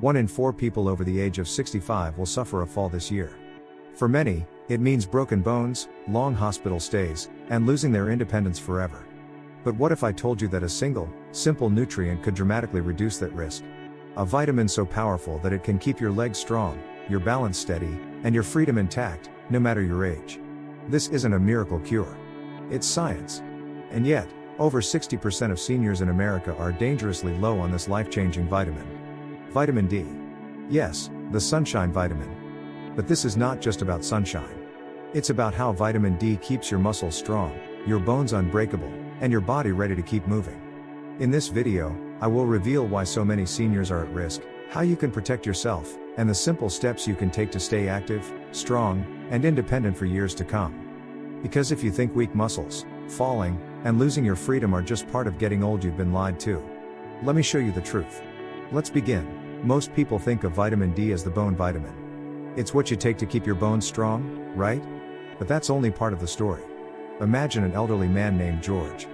1 in 4 people over the age of 65 will suffer a fall this year. For many, it means broken bones, long hospital stays, and losing their independence forever. But what if I told you that a single, simple nutrient could dramatically reduce that risk? A vitamin so powerful that it can keep your legs strong, your balance steady, and your freedom intact, no matter your age. This isn't a miracle cure. It's science. And yet, over 60% of seniors in America are dangerously low on this life-changing vitamin. Vitamin D. Yes, the sunshine vitamin. But this is not just about sunshine. It's about how vitamin D keeps your muscles strong, your bones unbreakable, and your body ready to keep moving. In this video, I will reveal why so many seniors are at risk, how you can protect yourself, and the simple steps you can take to stay active, strong, and independent for years to come. Because if you think weak muscles, falling, and losing your freedom are just part of getting old, you've been lied to. Let me show you the truth. Let's begin. Most people think of vitamin D as the bone vitamin. It's what you take to keep your bones strong, right? But that's only part of the story. Imagine an elderly man named George.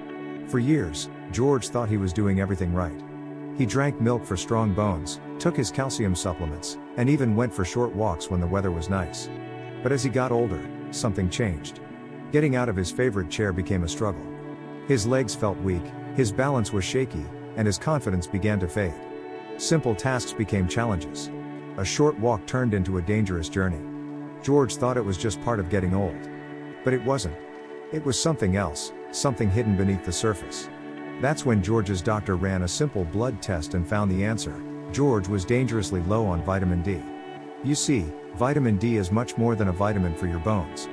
For years, George thought he was doing everything right. He drank milk for strong bones, took his calcium supplements, and even went for short walks when the weather was nice. But as he got older, something changed. Getting out of his favorite chair became a struggle. His legs felt weak, his balance was shaky, and his confidence began to fade. Simple tasks became challenges. A short walk turned into a dangerous journey. George thought it was just part of getting old. But it wasn't. It was something else, something hidden beneath the surface. That's when George's doctor ran a simple blood test and found the answer. George was dangerously low on vitamin D. You see, vitamin D is much more than a vitamin for your bones.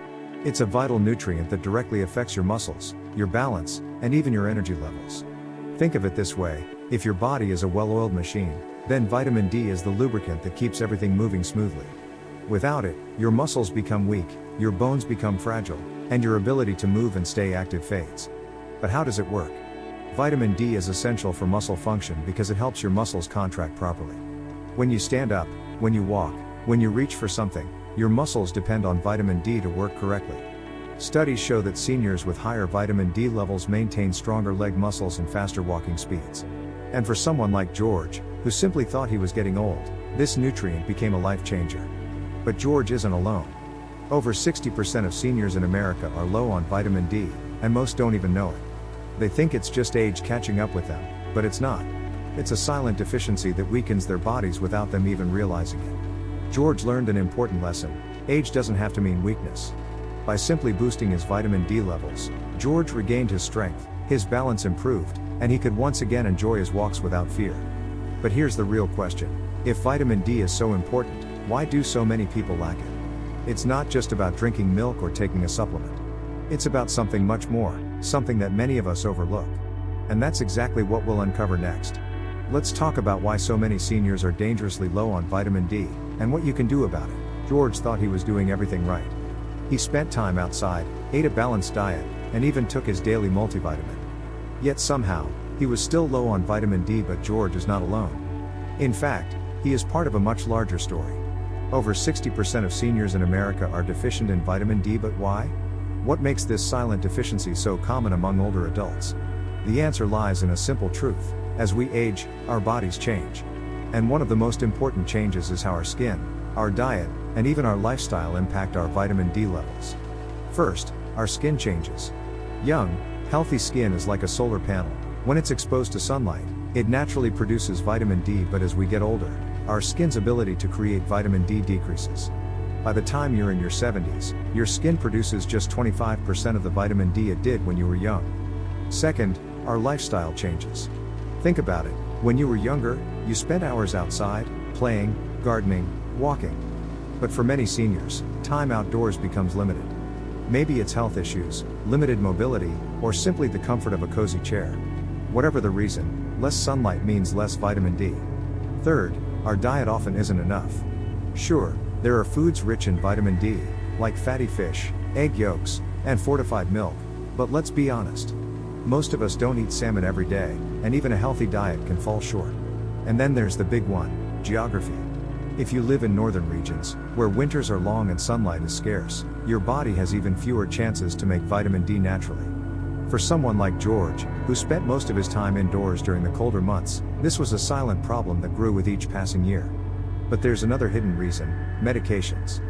It's a vital nutrient that directly affects your muscles, your balance, and even your energy levels. Think of it this way, if your body is a well-oiled machine, then vitamin D is the lubricant that keeps everything moving smoothly. Without it, your muscles become weak, your bones become fragile, and your ability to move and stay active fades. But how does it work? Vitamin D is essential for muscle function because it helps your muscles contract properly. When you stand up, when you walk, when you reach for something, your muscles depend on vitamin D to work correctly. Studies show that seniors with higher vitamin D levels maintain stronger leg muscles and faster walking speeds. And for someone like George, who simply thought he was getting old, this nutrient became a life changer. But George isn't alone. Over 60% of seniors in America are low on vitamin D, and most don't even know it. They think it's just age catching up with them, but it's not. It's a silent deficiency that weakens their bodies without them even realizing it. George learned an important lesson. Age doesn't have to mean weakness. By simply boosting his vitamin D levels, George regained his strength, his balance improved, and he could once again enjoy his walks without fear. But here's the real question. If vitamin D is so important, why do so many people lack it? It's not just about drinking milk or taking a supplement. It's about something much more, something that many of us overlook. And that's exactly what we'll uncover next. Let's talk about why so many seniors are dangerously low on vitamin D, and what you can do about it. George thought he was doing everything right. He spent time outside, ate a balanced diet, and even took his daily multivitamin. Yet somehow, he was still low on vitamin D. But George is not alone. In fact, he is part of a much larger story. Over 60% of seniors in America are deficient in vitamin D. But why? What makes this silent deficiency so common among older adults? The answer lies in a simple truth. As we age, our bodies change. And one of the most important changes is how our skin, our diet, and even our lifestyle impact our vitamin D levels. First, our skin changes. Young, healthy skin is like a solar panel. When it's exposed to sunlight, it naturally produces vitamin D. But as we get older, our skin's ability to create vitamin D decreases. By the time you're in your 70s, your skin produces just 25% of the vitamin D it did when you were young. Second, our lifestyle changes. Think about it. When you were younger, you spent hours outside, playing, gardening, walking. But for many seniors, time outdoors becomes limited. Maybe it's health issues, limited mobility, or simply the comfort of a cozy chair. Whatever the reason, less sunlight means less vitamin D. Third, our diet often isn't enough. Sure, there are foods rich in vitamin D, like fatty fish, egg yolks, and fortified milk, but let's be honest. Most of us don't eat salmon every day, and even a healthy diet can fall short. And then there's the big one, geography. If you live in northern regions, where winters are long and sunlight is scarce, your body has even fewer chances to make vitamin D naturally. For someone like George, who spent most of his time indoors during the colder months, this was a silent problem that grew with each passing year. But there's another hidden reason: medications.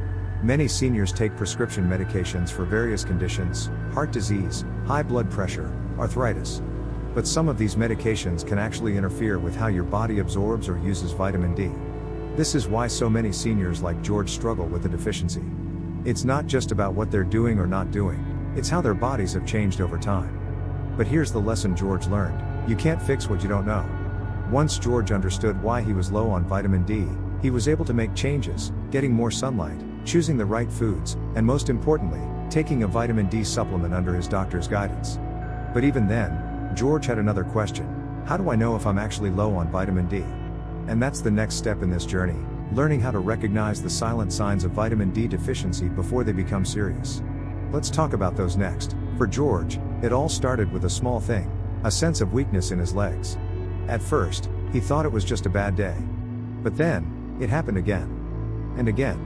Many seniors take prescription medications for various conditions: heart disease, high blood pressure, arthritis. But some of these medications can actually interfere with how your body absorbs or uses vitamin D. This is why so many seniors like George struggle with the deficiency. It's not just about what they're doing or not doing, it's how their bodies have changed over time. But here's the lesson George learned: you can't fix what you don't know. Once George understood why he was low on vitamin D, he was able to make changes, getting more sunlight, choosing the right foods, and most importantly, taking a vitamin D supplement under his doctor's guidance. But even then, George had another question: how do I know if I'm actually low on vitamin D? And that's the next step in this journey: learning how to recognize the silent signs of vitamin D deficiency before they become serious. Let's talk about those next. For George, it all started with a small thing: a sense of weakness in his legs. At first, he thought it was just a bad day. But then, it happened again. And again.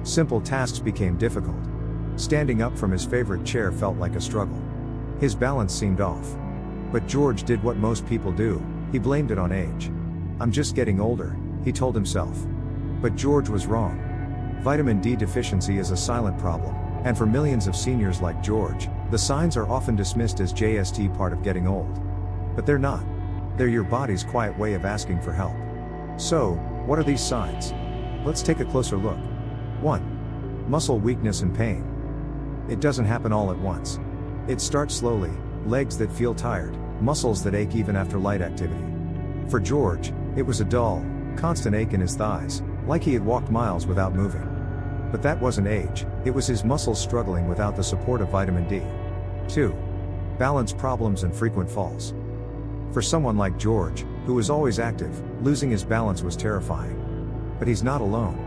Simple tasks became difficult. Standing up from his favorite chair felt like a struggle. His balance seemed off. But George did what most people do: he blamed it on age. "I'm just getting older," he told himself. But George was wrong. Vitamin D deficiency is a silent problem, and for millions of seniors like George, the signs are often dismissed as just part of getting old. But they're not. They're your body's quiet way of asking for help. So, what are these signs? Let's take a closer look. 1. Muscle weakness and pain. It doesn't happen all at once. It starts slowly: legs that feel tired, muscles that ache even after light activity. For George, it was a dull, constant ache in his thighs, like he had walked miles without moving. But that wasn't age, it was his muscles struggling without the support of vitamin D. 2. Balance problems and frequent falls. For someone like George, who was always active, losing his balance was terrifying. But he's not alone.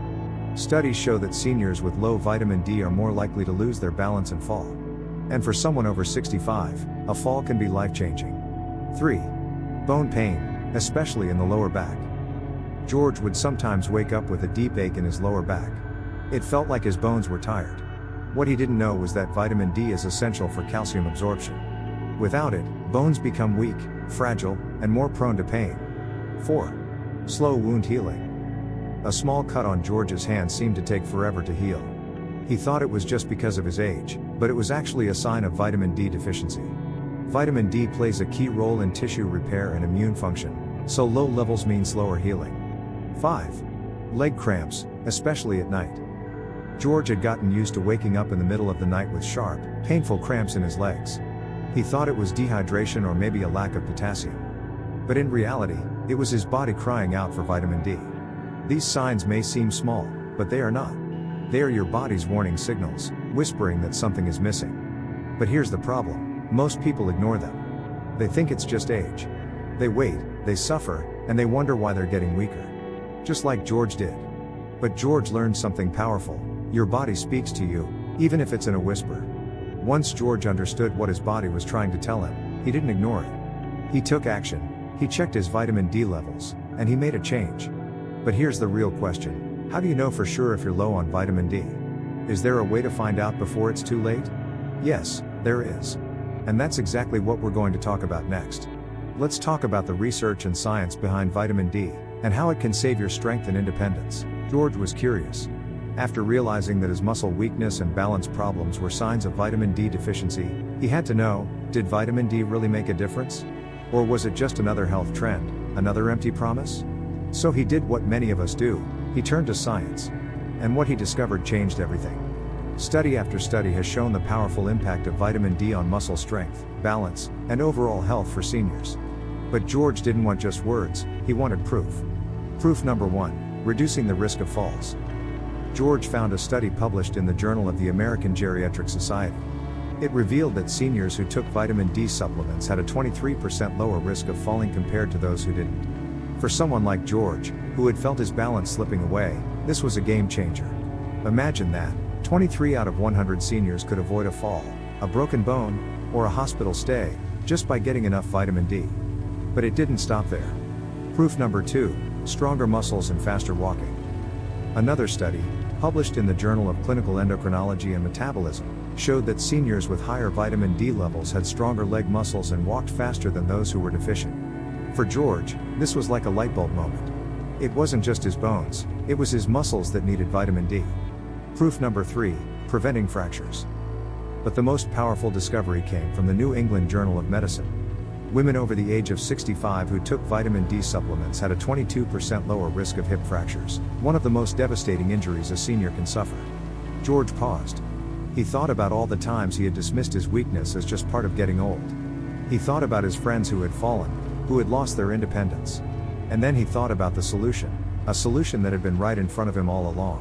Studies show that seniors with low vitamin D are more likely to lose their balance and fall. And for someone over 65, a fall can be life-changing. 3. Bone pain, especially in the lower back. George would sometimes wake up with a deep ache in his lower back. It felt like his bones were tired. What he didn't know was that vitamin D is essential for calcium absorption. Without it, bones become weak, fragile, and more prone to pain. 4. Slow wound healing. A small cut on George's hand seemed to take forever to heal. He thought it was just because of his age, but it was actually a sign of vitamin D deficiency. Vitamin D plays a key role in tissue repair and immune function, so low levels mean slower healing. 5. Leg cramps, especially at night. George had gotten used to waking up in the middle of the night with sharp, painful cramps in his legs. He thought it was dehydration or maybe a lack of potassium. But in reality, it was his body crying out for vitamin D. These signs may seem small, but they are not. They are your body's warning signals, whispering that something is missing. But here's the problem: most people ignore them. They think it's just age. They wait, they suffer, and they wonder why they're getting weaker. Just like George did. But George learned something powerful: your body speaks to you, even if it's in a whisper. Once George understood what his body was trying to tell him, he didn't ignore it. He took action, he checked his vitamin D levels, and he made a change. But here's the real question: how do you know for sure if you're low on vitamin D? Is there a way to find out before it's too late? Yes, there is. And that's exactly what we're going to talk about next. Let's talk about the research and science behind vitamin D, and how it can save your strength and independence. George was curious. After realizing that his muscle weakness and balance problems were signs of vitamin D deficiency, he had to know: did vitamin D really make a difference? Or was it just another health trend, another empty promise? So he did what many of us do: he turned to science. And what he discovered changed everything. Study after study has shown the powerful impact of vitamin D on muscle strength, balance, and overall health for seniors. But George didn't want just words, he wanted proof. Proof number 1: reducing the risk of falls. George found a study published in the Journal of the American Geriatric Society. It revealed that seniors who took vitamin D supplements had a 23% lower risk of falling compared to those who didn't. For someone like George, who had felt his balance slipping away, this was a game changer. Imagine that: 23 out of 100 seniors could avoid a fall, a broken bone, or a hospital stay, just by getting enough vitamin D. But it didn't stop there. Proof number 2: stronger muscles and faster walking. Another study, published in the Journal of Clinical Endocrinology and Metabolism, showed that seniors with higher vitamin D levels had stronger leg muscles and walked faster than those who were deficient. For George, this was like a light bulb moment. It wasn't just his bones, it was his muscles that needed vitamin D. Proof number 3, preventing fractures. But the most powerful discovery came from the New England Journal of Medicine. Women over the age of 65 who took vitamin D supplements had a 22% lower risk of hip fractures, one of the most devastating injuries a senior can suffer. George paused. He thought about all the times he had dismissed his weakness as just part of getting old. He thought about his friends who had fallen, who had lost their independence. And then he thought about the solution, a solution that had been right in front of him all along.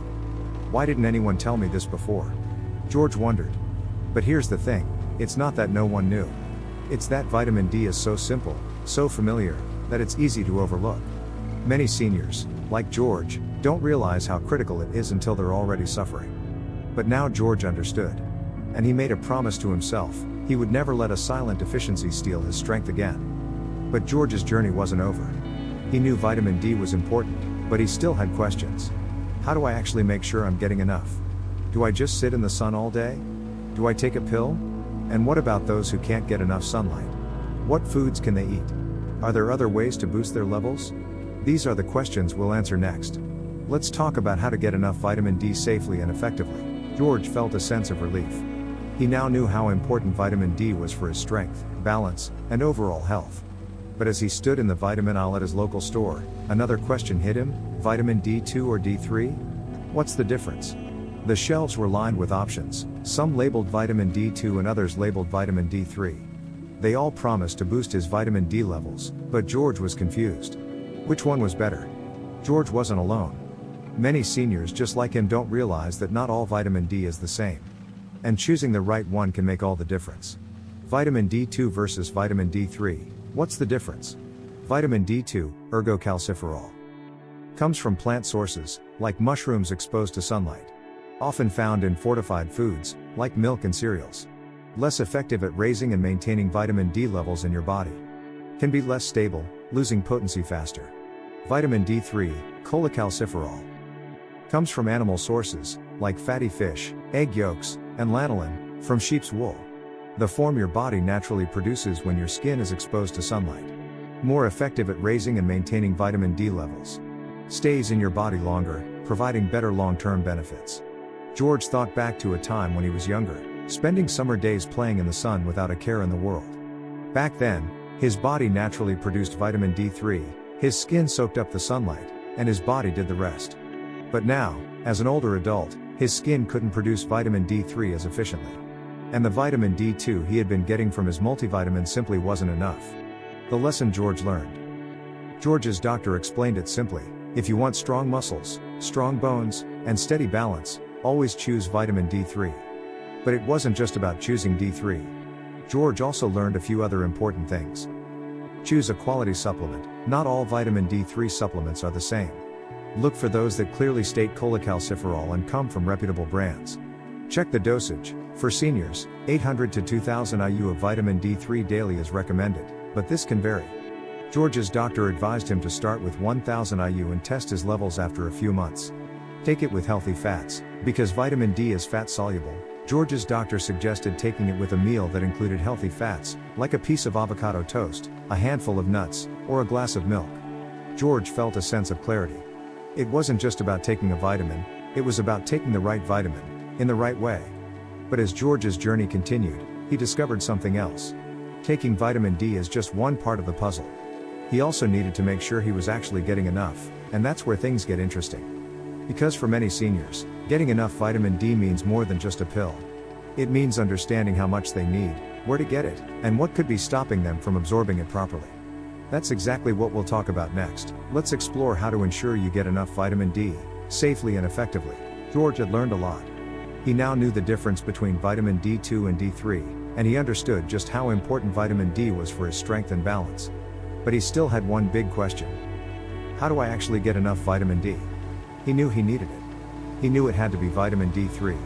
Why didn't anyone tell me this before? George wondered. But here's the thing, it's not that no one knew. It's that vitamin D is so simple, so familiar, that it's easy to overlook. Many seniors, like George, don't realize how critical it is until they're already suffering. But now George understood. And he made a promise to himself, he would never let a silent deficiency steal his strength again. But George's journey wasn't over. He knew vitamin D was important, but he still had questions. How do I actually make sure I'm getting enough? Do I just sit in the sun all day? Do I take a pill? And what about those who can't get enough sunlight? What foods can they eat? Are there other ways to boost their levels? These are the questions we'll answer next. Let's talk about how to get enough vitamin D safely and effectively. George felt a sense of relief. He now knew how important vitamin D was for his strength, balance, and overall health. But as he stood in the vitamin aisle at his local store, another question hit him: vitamin D2 or D3? What's the difference? The shelves were lined with options, some labeled vitamin D2 and others labeled vitamin D3. They all promised to boost his vitamin D levels, but George was confused. Which one was better? George wasn't alone. Many seniors just like him don't realize that not all vitamin D is the same. And choosing the right one can make all the difference. Vitamin D2 versus vitamin D3, what's the difference? Vitamin D2, ergocalciferol, comes from plant sources, like mushrooms exposed to sunlight. Often found in fortified foods, like milk and cereals. Less effective at raising and maintaining vitamin D levels in your body. Can be less stable, losing potency faster. Vitamin D3, cholecalciferol, comes from animal sources, like fatty fish, egg yolks, and lanolin, from sheep's wool. The form your body naturally produces when your skin is exposed to sunlight. More effective at raising and maintaining vitamin D levels. Stays in your body longer, providing better long-term benefits. George thought back to a time when he was younger, spending summer days playing in the sun without a care in the world. Back then, his body naturally produced vitamin D3, his skin soaked up the sunlight, and his body did the rest. But now, as an older adult, his skin couldn't produce vitamin D3 as efficiently. And the vitamin D2 he had been getting from his multivitamin simply wasn't enough. The lesson George learned. George's doctor explained it simply: if you want strong muscles, strong bones, and steady balance, always choose vitamin D3. But it wasn't just about choosing D3. George also learned a few other important things. Choose a quality supplement. Not all vitamin D3 supplements are the same. Look for those that clearly state cholecalciferol and come from reputable brands. Check the dosage. For seniors, 800 to 2000 IU of vitamin D3 daily is recommended, but this can vary. George's doctor advised him to start with 1000 IU and test his levels after a few months. Take it with healthy fats. Because vitamin D is fat soluble, George's doctor suggested taking it with a meal that included healthy fats, like a piece of avocado toast, a handful of nuts, or a glass of milk. George felt a sense of clarity. It wasn't just about taking a vitamin, it was about taking the right vitamin, in the right way. But as George's journey continued, he discovered something else. Taking vitamin D is just one part of the puzzle. He also needed to make sure he was actually getting enough, and that's where things get interesting. Because for many seniors, getting enough vitamin D means more than just a pill. It means understanding how much they need, where to get it, and what could be stopping them from absorbing it properly. That's exactly what we'll talk about next. Let's explore how to ensure you get enough vitamin D, safely and effectively. George had learned a lot. He now knew the difference between vitamin D2 and D3, and he understood just how important vitamin D was for his strength and balance. But he still had one big question. How do I actually get enough vitamin D? He knew he needed it. He knew it had to be vitamin D3.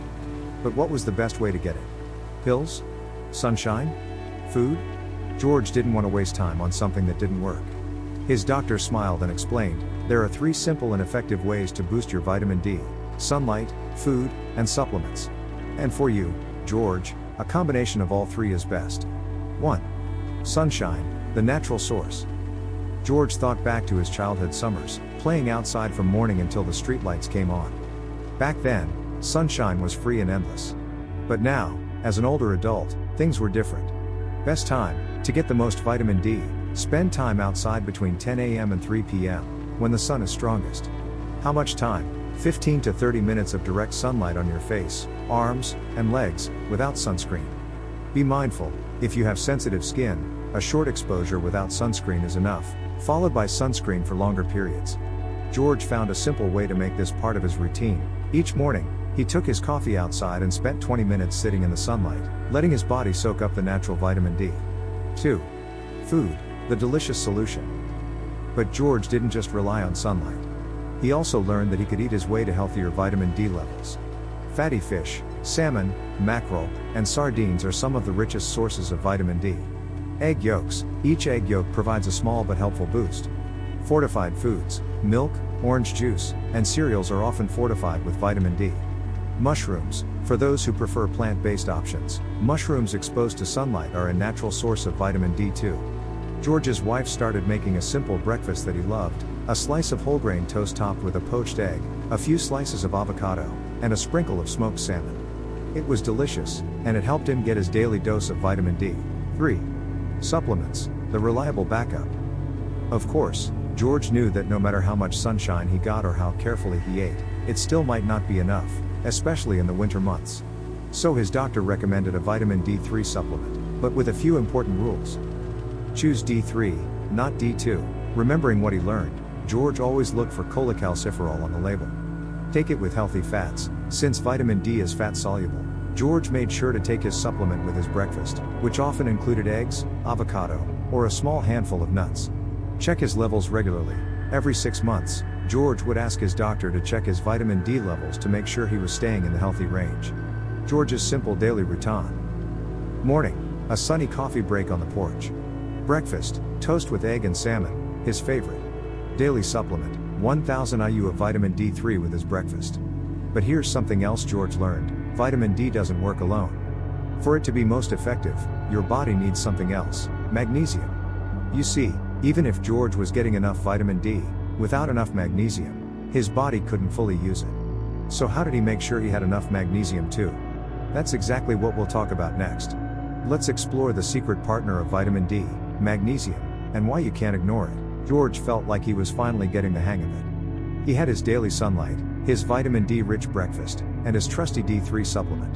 But what was the best way to get it? Pills? Sunshine? Food? George didn't want to waste time on something that didn't work. His doctor smiled and explained, there are 3 simple and effective ways to boost your vitamin D: sunlight, food, and supplements. And for you, George, a combination of all 3 is best. 1. Sunshine, the natural source. George thought back to his childhood summers, playing outside from morning until the streetlights came on. Back then, sunshine was free and endless. But now, as an older adult, things were different. Best time to get the most vitamin D: spend time outside between 10 a.m. and 3 p.m., when the sun is strongest. How much time? 15 to 30 minutes of direct sunlight on your face, arms, and legs, without sunscreen. Be mindful, if you have sensitive skin, a short exposure without sunscreen is enough, followed by sunscreen for longer periods. George found a simple way to make this part of his routine. Each morning, he took his coffee outside and spent 20 minutes sitting in the sunlight, letting his body soak up the natural vitamin D. 2. Food, the delicious solution. But George didn't just rely on sunlight. He also learned that he could eat his way to healthier vitamin D levels. Fatty fish, salmon, mackerel, and sardines are some of the richest sources of vitamin D. Egg yolks, each egg yolk provides a small but helpful boost. Fortified foods, milk, orange juice, and cereals are often fortified with vitamin D. Mushrooms, for those who prefer plant-based options, mushrooms exposed to sunlight are a natural source of vitamin D too. George's wife started making a simple breakfast that he loved: a slice of whole grain toast topped with a poached egg, a few slices of avocado, and a sprinkle of smoked salmon. It was delicious, and it helped him get his daily dose of vitamin D. 3. Supplements, the reliable backup. Of course, George knew that no matter how much sunshine he got or how carefully he ate, it still might not be enough, especially in the winter months. So his doctor recommended a vitamin D3 supplement, but with a few important rules. Choose D3, not D2. Remembering what he learned, George always looked for cholecalciferol on the label. Take it with healthy fats. Since vitamin D is fat soluble, George made sure to take his supplement with his breakfast, which often included eggs, avocado, or a small handful of nuts. Check his levels regularly. Every 6 months, George would ask his doctor to check his vitamin D levels to make sure he was staying in the healthy range. George's simple daily routine. Morning, a sunny coffee break on the porch. Breakfast, toast with egg and salmon, his favorite. Daily supplement, 1000 IU of vitamin D3 with his breakfast. But here's something else George learned: vitamin D doesn't work alone. For it to be most effective, your body needs something else: magnesium. You see, even if George was getting enough vitamin D, without enough magnesium, his body couldn't fully use it. So how did he make sure he had enough magnesium too? That's exactly what we'll talk about next. Let's explore the secret partner of vitamin D, magnesium, and why you can't ignore it. George felt like he was finally getting the hang of it. He had his daily sunlight, his vitamin D-rich breakfast, and his trusty D3 supplement.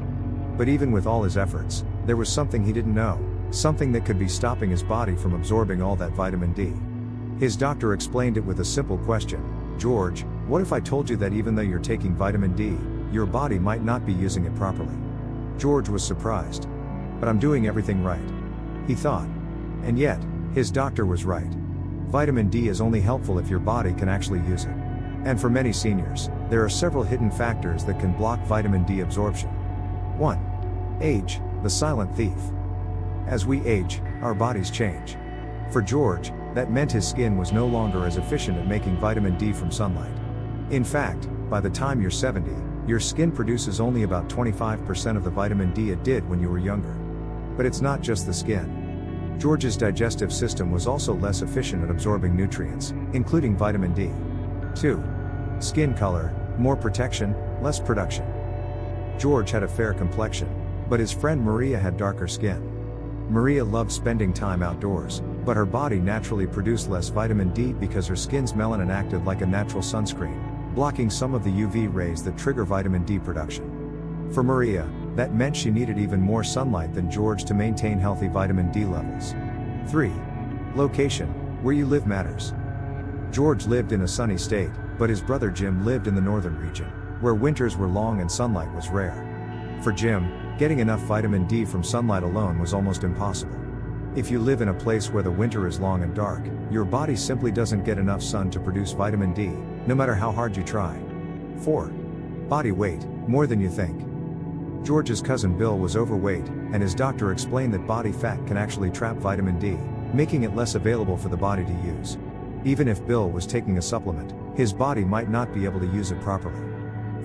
But even with all his efforts, there was something he didn't know, something that could be stopping his body from absorbing all that vitamin D. His doctor explained it with a simple question: George, what if I told you that even though you're taking vitamin D, your body might not be using it properly? George was surprised. But I'm doing everything right, he thought. And yet, his doctor was right. Vitamin D is only helpful if your body can actually use it. And for many seniors, there are several hidden factors that can block vitamin D absorption. 1. Age, the silent thief. As we age, our bodies change. For George, that meant his skin was no longer as efficient at making vitamin D from sunlight. In fact, by the time you're 70, your skin produces only about 25% of the vitamin D it did when you were younger. But it's not just the skin. George's digestive system was also less efficient at absorbing nutrients, including vitamin D. 2. Skin color, more protection, less production. George had a fair complexion, but his friend Maria had darker skin. Maria loved spending time outdoors, but her body naturally produced less vitamin D because her skin's melanin acted like a natural sunscreen, blocking some of the UV rays that trigger vitamin D production. For Maria, that meant she needed even more sunlight than George to maintain healthy vitamin D levels. 3. Location, where you live matters. George lived in a sunny state, but his brother Jim lived in the northern region, where winters were long and sunlight was rare. For Jim, getting enough vitamin D from sunlight alone was almost impossible. If you live in a place where the winter is long and dark, your body simply doesn't get enough sun to produce vitamin D, no matter how hard you try. 4. Body weight, more than you think. George's cousin Bill was overweight, and his doctor explained that body fat can actually trap vitamin D, making it less available for the body to use. Even if Bill was taking a supplement, his body might not be able to use it properly.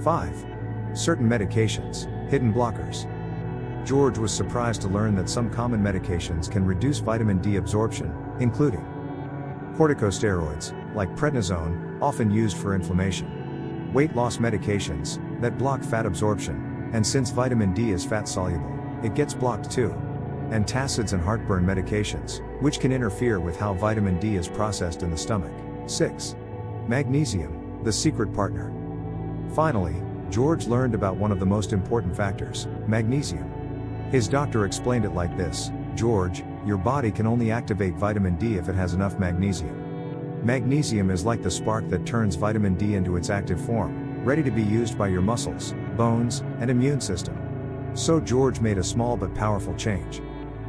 5. Certain medications, hidden blockers. George was surprised to learn that some common medications can reduce vitamin D absorption, including corticosteroids, like prednisone, often used for inflammation. Weight loss medications, that block fat absorption, and since vitamin D is fat soluble, it gets blocked too. Antacids and heartburn medications, which can interfere with how vitamin D is processed in the stomach. 6. Magnesium, the secret partner. Finally, George learned about one of the most important factors, magnesium. His doctor explained it like this: George, your body can only activate vitamin D if it has enough magnesium. Magnesium is like the spark that turns vitamin D into its active form, ready to be used by your muscles, bones, and immune system. So George made a small but powerful change.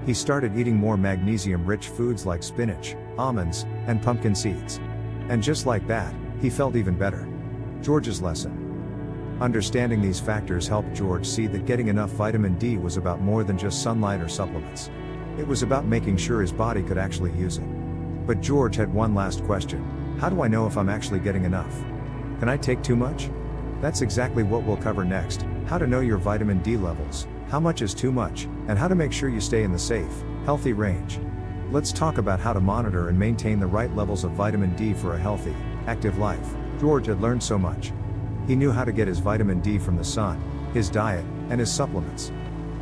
He started eating more magnesium-rich foods like spinach, almonds, and pumpkin seeds. And just like that, he felt even better. George's lesson. Understanding these factors helped George see that getting enough vitamin D was about more than just sunlight or supplements. It was about making sure his body could actually use it. But George had one last question: how do I know if I'm actually getting enough? Can I take too much? That's exactly what we'll cover next: how to know your vitamin D levels, how much is too much, and how to make sure you stay in the safe, healthy range. Let's talk about how to monitor and maintain the right levels of vitamin D for a healthy, active life. George had learned so much. He knew how to get his vitamin D from the sun, his diet, and his supplements.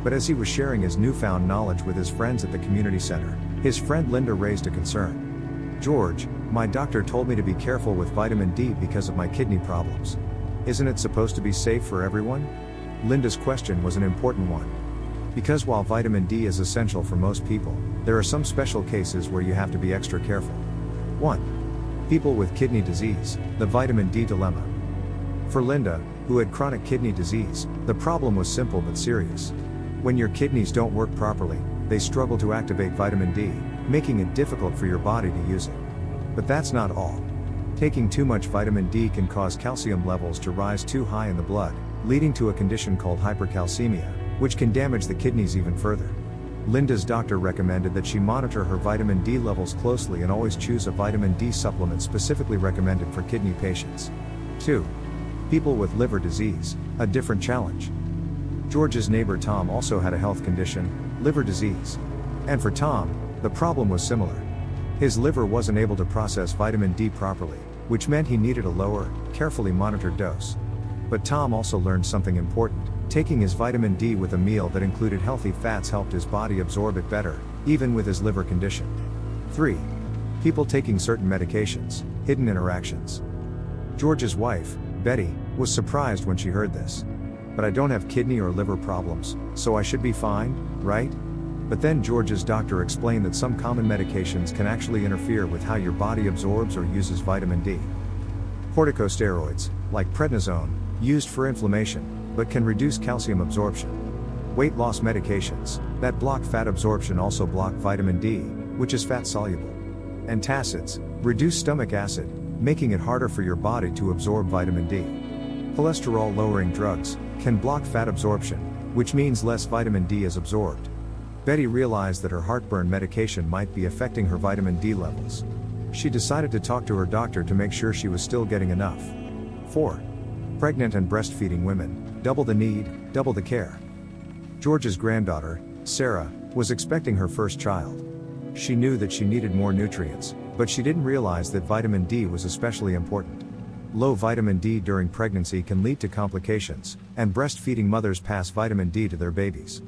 But as he was sharing his newfound knowledge with his friends at the community center, his friend Linda raised a concern. George, my doctor told me to be careful with vitamin D because of my kidney problems. Isn't it supposed to be safe for everyone? Linda's question was an important one. Because while vitamin D is essential for most people, there are some special cases where you have to be extra careful. 1. People with kidney disease, the vitamin D dilemma. For Linda, who had chronic kidney disease, the problem was simple but serious. When your kidneys don't work properly, they struggle to activate vitamin D, making it difficult for your body to use it. But that's not all. Taking too much vitamin D can cause calcium levels to rise too high in the blood, leading to a condition called hypercalcemia, which can damage the kidneys even further. Linda's doctor recommended that she monitor her vitamin D levels closely and always choose a vitamin D supplement specifically recommended for kidney patients. 2. People with liver disease, a different challenge. George's neighbor Tom also had a health condition, liver disease. And for Tom, the problem was similar. His liver wasn't able to process vitamin D properly, which meant he needed a lower, carefully monitored dose. But Tom also learned something important: taking his vitamin D with a meal that included healthy fats helped his body absorb it better, even with his liver condition. 3. People taking certain medications, hidden interactions. George's wife, Betty, was surprised when she heard this. But I don't have kidney or liver problems, so I should be fine, right? But then George's doctor explained that some common medications can actually interfere with how your body absorbs or uses vitamin D. Corticosteroids, like prednisone, used for inflammation, but can reduce calcium absorption. Weight loss medications, that block fat absorption also block vitamin D, which is fat soluble. Antacids, reduce stomach acid, making it harder for your body to absorb vitamin D. Cholesterol-lowering drugs can block fat absorption, which means less vitamin D is absorbed. Betty realized that her heartburn medication might be affecting her vitamin D levels. She decided to talk to her doctor to make sure she was still getting enough. 4. Pregnant and breastfeeding women, double the need, double the care. George's granddaughter, Sarah, was expecting her first child. She knew that she needed more nutrients, but she didn't realize that vitamin D was especially important. Low vitamin D during pregnancy can lead to complications, and breastfeeding mothers pass vitamin D to their babies.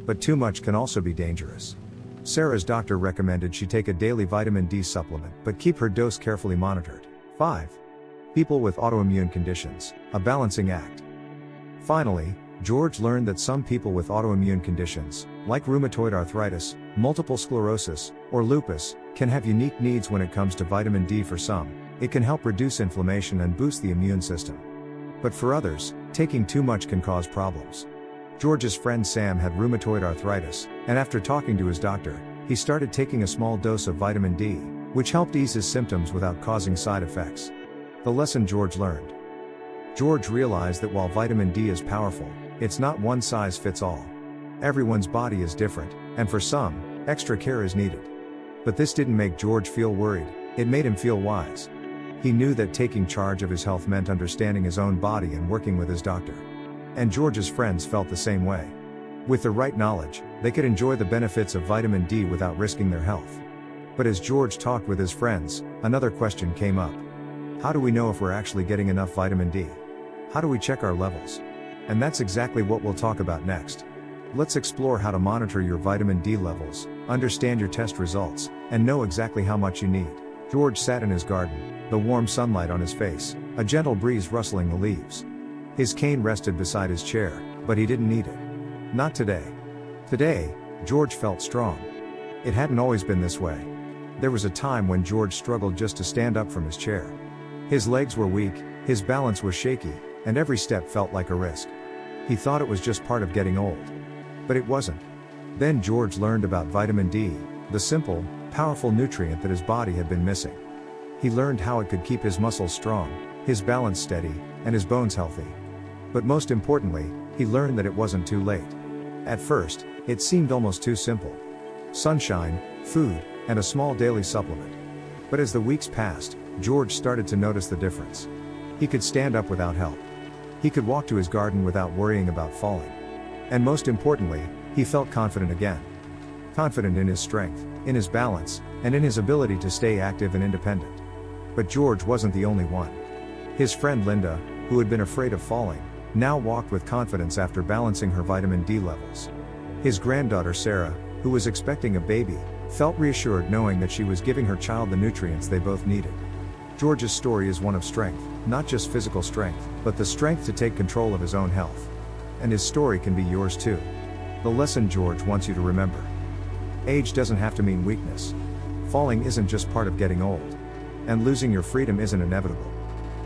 But too much can also be dangerous. Sarah's doctor recommended she take a daily vitamin D supplement, but keep her dose carefully monitored. 5. People with autoimmune conditions, a balancing act. Finally, George learned that some people with autoimmune conditions, like rheumatoid arthritis, multiple sclerosis, or lupus, can have unique needs when it comes to vitamin D. For some, it can help reduce inflammation and boost the immune system. But for others, taking too much can cause problems. George's friend Sam had rheumatoid arthritis, and after talking to his doctor, he started taking a small dose of vitamin D, which helped ease his symptoms without causing side effects. The lesson George learned. George realized that while vitamin D is powerful, it's not one size fits all. Everyone's body is different, and for some, extra care is needed. But this didn't make George feel worried, it made him feel wise. He knew that taking charge of his health meant understanding his own body and working with his doctor. And George's friends felt the same way. With the right knowledge, they could enjoy the benefits of vitamin D without risking their health. But as George talked with his friends, another question came up. How do we know if we're actually getting enough vitamin D? How do we check our levels? And that's exactly what we'll talk about next. Let's explore how to monitor your vitamin D levels, understand your test results, and know exactly how much you need. George sat in his garden, the warm sunlight on his face, a gentle breeze rustling the leaves. His cane rested beside his chair, but he didn't need it. Not today. Today, George felt strong. It hadn't always been this way. There was a time when George struggled just to stand up from his chair. His legs were weak, his balance was shaky, and every step felt like a risk. He thought it was just part of getting old. But it wasn't. Then George learned about vitamin D, the simple, powerful nutrient that his body had been missing. He learned how it could keep his muscles strong, his balance steady, and his bones healthy. But most importantly, he learned that it wasn't too late. At first, it seemed almost too simple. Sunshine, food, and a small daily supplement. But as the weeks passed, George started to notice the difference. He could stand up without help. He could walk to his garden without worrying about falling. And most importantly, he felt confident again. Confident in his strength, in his balance, and in his ability to stay active and independent. But George wasn't the only one. His friend Linda, who had been afraid of falling, now walked with confidence after balancing her vitamin D levels. His granddaughter Sarah, who was expecting a baby, felt reassured knowing that she was giving her child the nutrients they both needed. George's story is one of strength, not just physical strength, but the strength to take control of his own health. And his story can be yours too. The lesson George wants you to remember. Age doesn't have to mean weakness. Falling isn't just part of getting old. And losing your freedom isn't inevitable.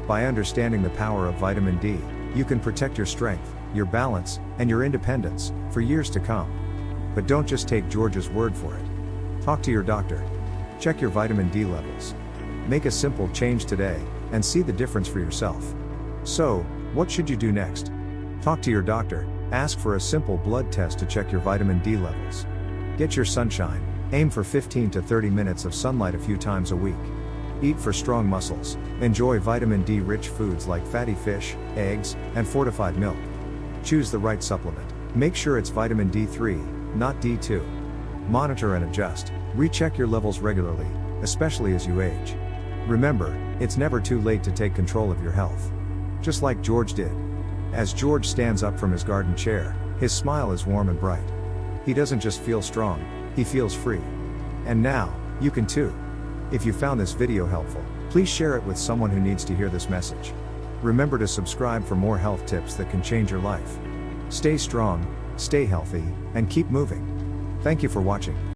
By understanding the power of vitamin D, you can protect your strength, your balance, and your independence for years to come. But don't just take George's word for it. Talk to your doctor. Check your vitamin D levels. Make a simple change today, and see the difference for yourself. So, what should you do next? Talk to your doctor, ask for a simple blood test to check your vitamin D levels. Get your sunshine, aim for 15 to 30 minutes of sunlight a few times a week. Eat for strong muscles, enjoy vitamin D rich foods like fatty fish, eggs, and fortified milk. Choose the right supplement. Make sure it's vitamin D3, not D2. Monitor and adjust, recheck your levels regularly, especially as you age. Remember, it's never too late to take control of your health. Just like George did. As George stands up from his garden chair, his smile is warm and bright. He doesn't just feel strong, he feels free. And now, you can too. If you found this video helpful, please share it with someone who needs to hear this message. Remember to subscribe for more health tips that can change your life. Stay strong, stay healthy, and keep moving. Thank you for watching.